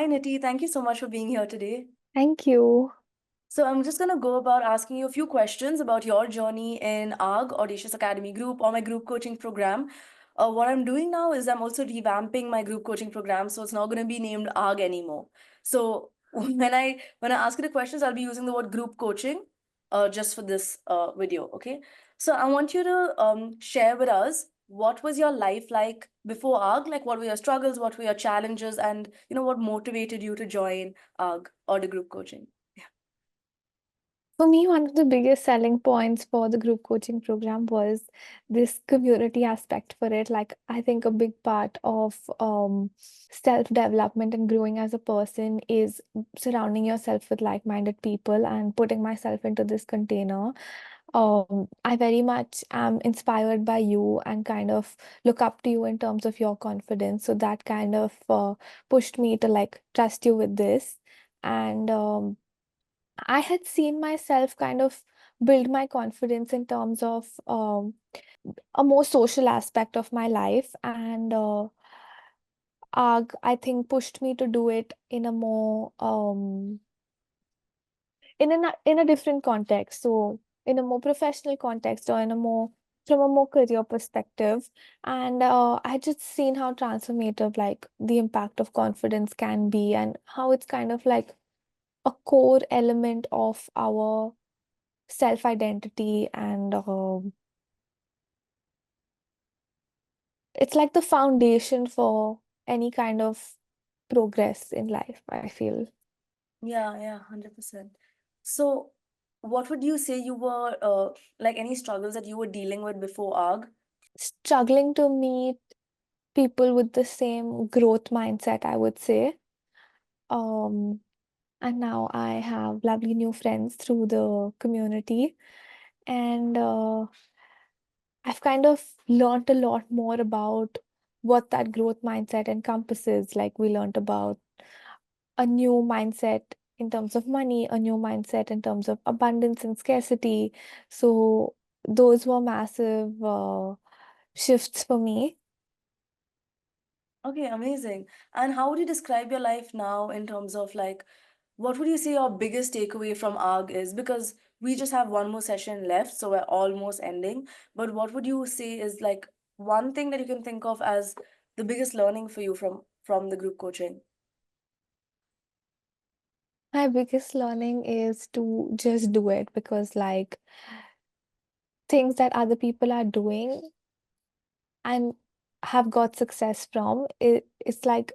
Niti. Thank you so much for being here today. Thank you. So I'm just going to go about asking you a few questions about your journey in ARG, Audacious Academy Group, or my group coaching program. What I'm doing now is I'm also revamping my group coaching program, so it's not going to be named ARG anymore. So when I ask you the questions, I'll be using the word group coaching, just for this video. Okay. So I want you to share with us what was your life like before ARG, like what were your struggles, what were your challenges, and what motivated you to join ARG or the group coaching. For me, one of the biggest selling points for the group coaching program was this community aspect for it. Like, I think a big part of self-development and growing as a person is surrounding yourself with like-minded people and putting myself into this container. I very much am inspired by you and kind of look up to you in terms of your confidence. So that kind of pushed me to like trust you with this. And I had seen myself kind of build my confidence in terms of a more social aspect of my life, and ARG, I think, pushed me to do it in a more in a different context. So in a more professional context or in a more from a more career perspective. And I just seen how transformative like the impact of confidence can be and how it's kind of like a core element of our self-identity and it's like the foundation for any kind of progress in life, I feel. Yeah, 100%. So, what would you say you were like any struggles that you were dealing with before ARG? Struggling to meet people with the same growth mindset, I would say. Um, and now I have lovely new friends through the community. And I've kind of learned a lot more about what that growth mindset encompasses. Like we learned about a new mindset in terms of money, a new mindset in terms of abundance and scarcity. So those were massive shifts for me. Okay, amazing. And how would you describe your life now in terms of like, what would you say your biggest takeaway from ARG is? Because we just have one more session left, so we're almost ending. But what would you say is like one thing that you can think of as the biggest learning for you from the group coaching? My biggest learning is to just do it because, like, things that other people are doing and have got success from, it's like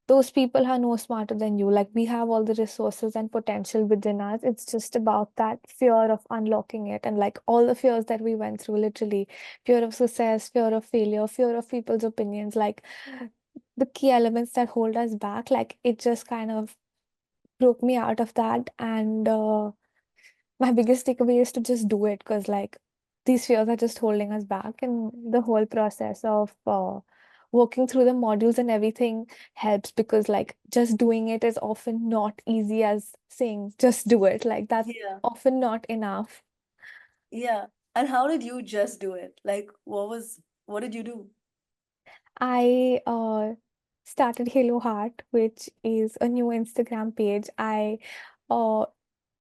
those people are no smarter than you. Like, we have all the resources and potential within us. It's just about that fear of unlocking it and, like, all the fears that we went through literally fear of success, fear of failure, fear of people's opinions, like, the key elements that hold us back. Like, it just kind of broke me out of that. And, my biggest takeaway is to just do it because like these fears are just holding us back and the whole process of working through the modules and everything helps because like just doing it is often not easy as saying just do it, like that's Yeah, often not enough. yeah. And how did you just do it? Like, what did you do? I started Halo Heart, which is a new Instagram page. I uh,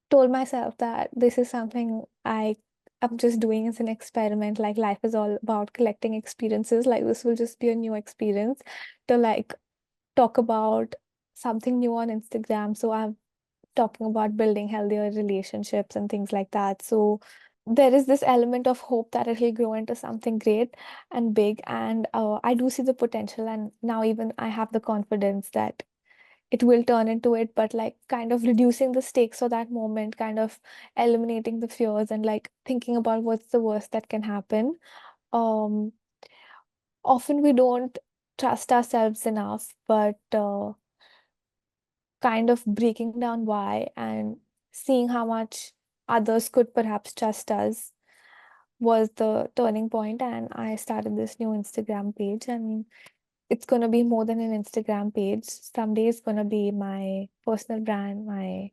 told myself that this is something I'm just doing as an experiment. Like life is all about collecting experiences. Like this will just be a new experience to like talk about something new on Instagram. So I'm talking about building healthier relationships and things like that. So there is this element of hope that it will grow into something great and big. And I do see the potential. And now even I have the confidence that it will turn into it, but like kind of reducing the stakes for that moment, kind of eliminating the fears and like thinking about what's the worst that can happen. Um, Often we don't trust ourselves enough, but kind of breaking down why and seeing how much others could perhaps trust us was the turning point. And I started this new Instagram page, and it's going to be more than an Instagram page. Someday it's going to be my personal brand, my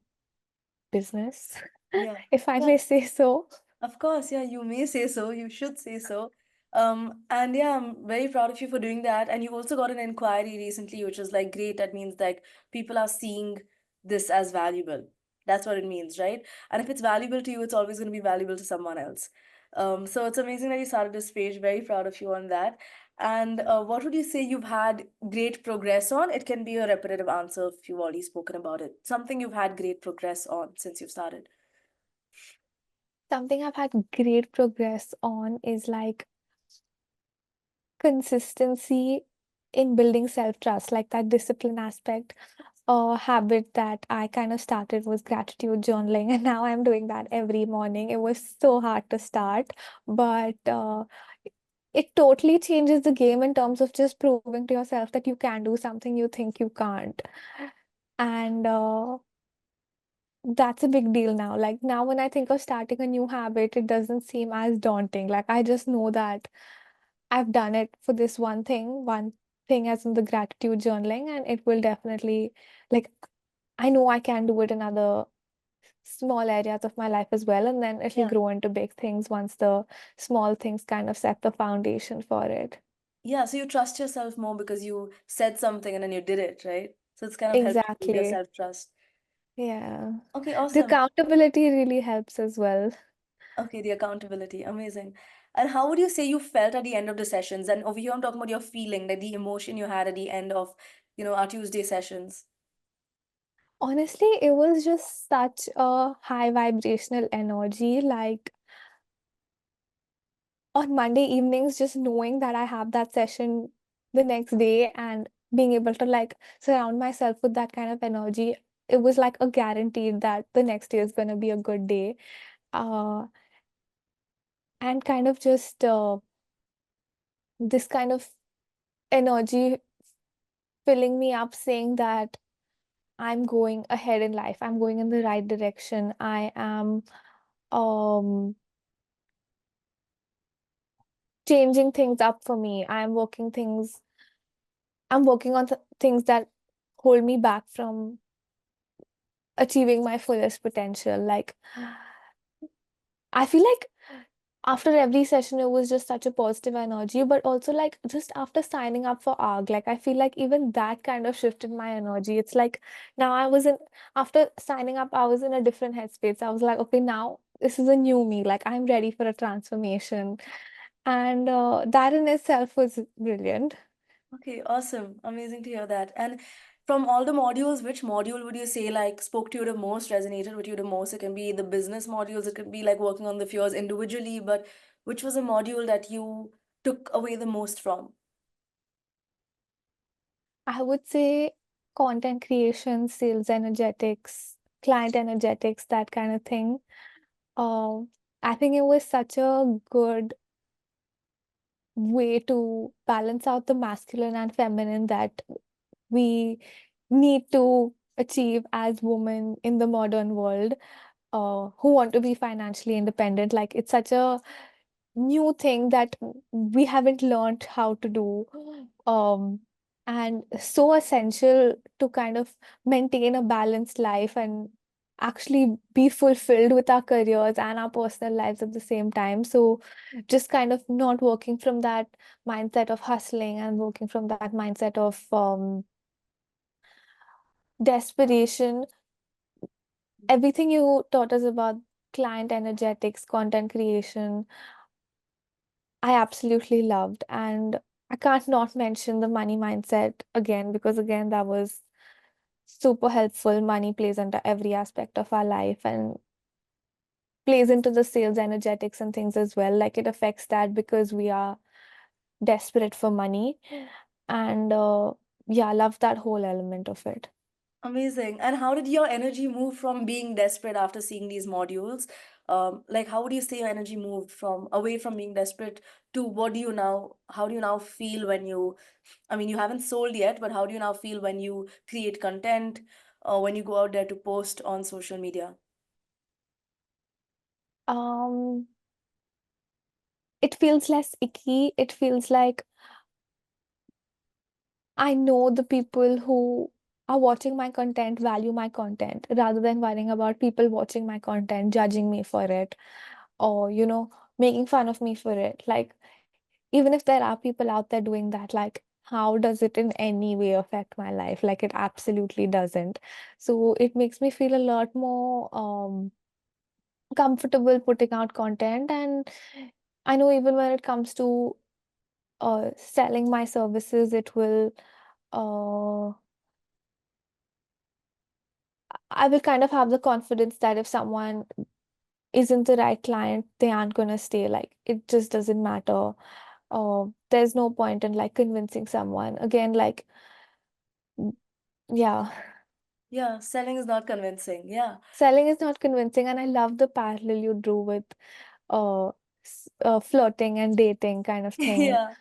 business, Yeah. if I Yeah, may say so. of course, yeah, you may say so, you should say so. And yeah, I'm very proud of you for doing that. And you also got an inquiry recently, which is like great. That means like people are seeing this as valuable. That's what it means, right? And if it's valuable to you, it's always going to be valuable to someone else. So it's amazing that you started this page. Very proud of you on that. And what would you say you've had great progress on? It can be a repetitive answer if you've already spoken about it. Something you've had great progress on since you've started. Something I've had great progress on is like consistency in building self-trust, like that discipline aspect. A habit that I kind of started was gratitude journaling, and now I'm doing that every morning. It was so hard to start, but it totally changes the game in terms of just proving to yourself that you can do something you think you can't. And that's a big deal now. Like now, when I think of starting a new habit, it doesn't seem as daunting. Like I just know that I've done it for this one thing as in the gratitude journaling, and it will definitely, like, I know I can do it in other small areas of my life as well, and then it'll Yeah. grow into big things once the small things kind of set the foundation for it. Yeah, so you trust yourself more because you said something and then you did it, right? So it's kind of helped you build your Exactly. self-trust. Yeah. Okay, The awesome. accountability really helps as well. Okay, the accountability, amazing. And how would you say you felt at the end of the sessions? And over here, I'm talking about your feeling, like the emotion you had at the end of, our Tuesday sessions. Honestly, it was just such a high vibrational energy. Like on Monday evenings, just knowing that I have that session the next day and being able to like surround myself with that kind of energy, it was like a guarantee that the next day is going to be a good day. Uh, and kind of just this kind of energy filling me up, saying that I'm going ahead in life, I'm going in the right direction, I am um changing things up for me. I'm working on things that hold me back from achieving my fullest potential. Like, I feel like after every session, it was just such a positive energy, but also like just after signing up for ARG, like I feel like even that kind of shifted my energy. It's like now after signing up, I was in a different headspace. I was like, okay, now this is a new me. Like, I'm ready for a transformation. And that in itself was brilliant. Okay, awesome. Amazing to hear that. And from all the modules, which module would you say like spoke to you the most, resonated with you the most? It can be the business modules, it could be like working on the fears individually, but which was a module that you took away the most from? I would say content creation, sales energetics, client energetics, that kind of thing. Uh, I think it was such a good way to balance out the masculine and feminine that we need to achieve as women in the modern world, who want to be financially independent. Like it's such a new thing that we haven't learned how to do, um, and so essential to kind of maintain a balanced life and actually be fulfilled with our careers and our personal lives at the same time. So just kind of not working from that mindset of hustling and working from that mindset of desperation. Everything you taught us about client energetics, content creation, I absolutely loved. And I can't not mention the money mindset again, because again, that was super helpful. Money plays into every aspect of our life and plays into the sales energetics and things as well. Like it affects that because we are desperate for money. And yeah, I love that whole element of it. Amazing. And how did your energy move from being desperate after seeing these modules? Like, how would you say your energy moved from away from being desperate to how do you now feel when I mean, you haven't sold yet, but how do you now feel when you create content or when you go out there to post on social media? Um, it feels less icky. It feels like I know the people who are watching my content value my content rather than worrying about people watching my content, judging me for it, or, making fun of me for it. Like, even if there are people out there doing that, like, how does it in any way affect my life? Like, it absolutely doesn't. So it makes me feel a lot more comfortable putting out content. And I know even when it comes to selling my services, it will uh, I will kind of have the confidence that if someone isn't the right client, they aren't gonna stay. Like, it just doesn't matter. There's no point in like convincing someone. Again, like, yeah, Yeah, selling is not convincing. Yeah. selling is not convincing, and I love the parallel you drew with uh, flirting and dating kind of thing. Yeah.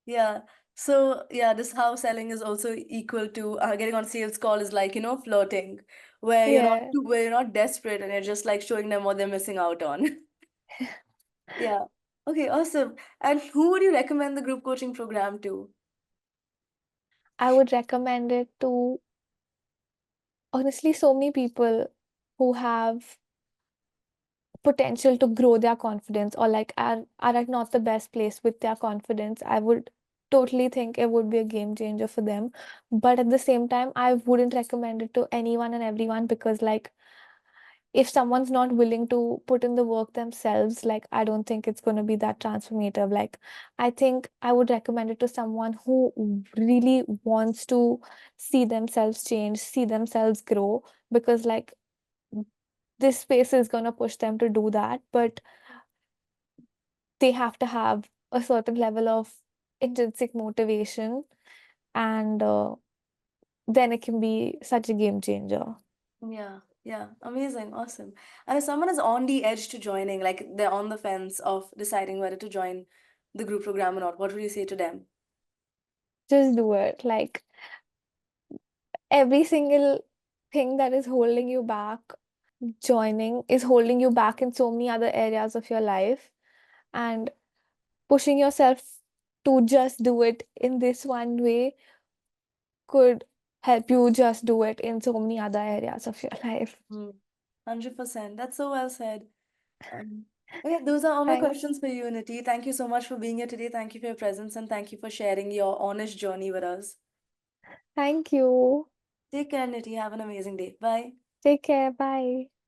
Yeah. So yeah, this how selling is also equal to getting on sales call is like, flirting, Yeah, where you're not desperate and you're just like showing them what they're missing out on. Yeah. Okay, awesome. And who would you recommend the group coaching program to? I would recommend it to honestly so many people who have potential to grow their confidence, or like are at not the best place with their confidence. I would totally think it would be a game changer for them. But at the same time, I wouldn't recommend it to anyone and everyone, because like, if someone's not willing to put in the work themselves, like, I don't think it's going to be that transformative. Like, I think I would recommend it to someone who really wants to see themselves change, see themselves grow, because like, this space is going to push them to do that. But they have to have a certain level of intrinsic motivation, and then it can be such a game changer. Yeah, yeah, amazing, awesome. And if someone is on the edge to joining, like they're on the fence of deciding whether to join the group program or not, what would you say to them? Just do it. Like, every single thing that is holding you back joining is holding you back in so many other areas of your life, and pushing yourself to just do it in this one way could help you just do it in so many other areas of your life. 100%. That's so well said. Um, okay, those are all my Thank, questions for you, Niti. Thank you so much for being here today. Thank you for your presence and thank you for sharing your honest journey with us. thank you. Take care, Niti. Have an amazing day. Bye. Take care. Bye.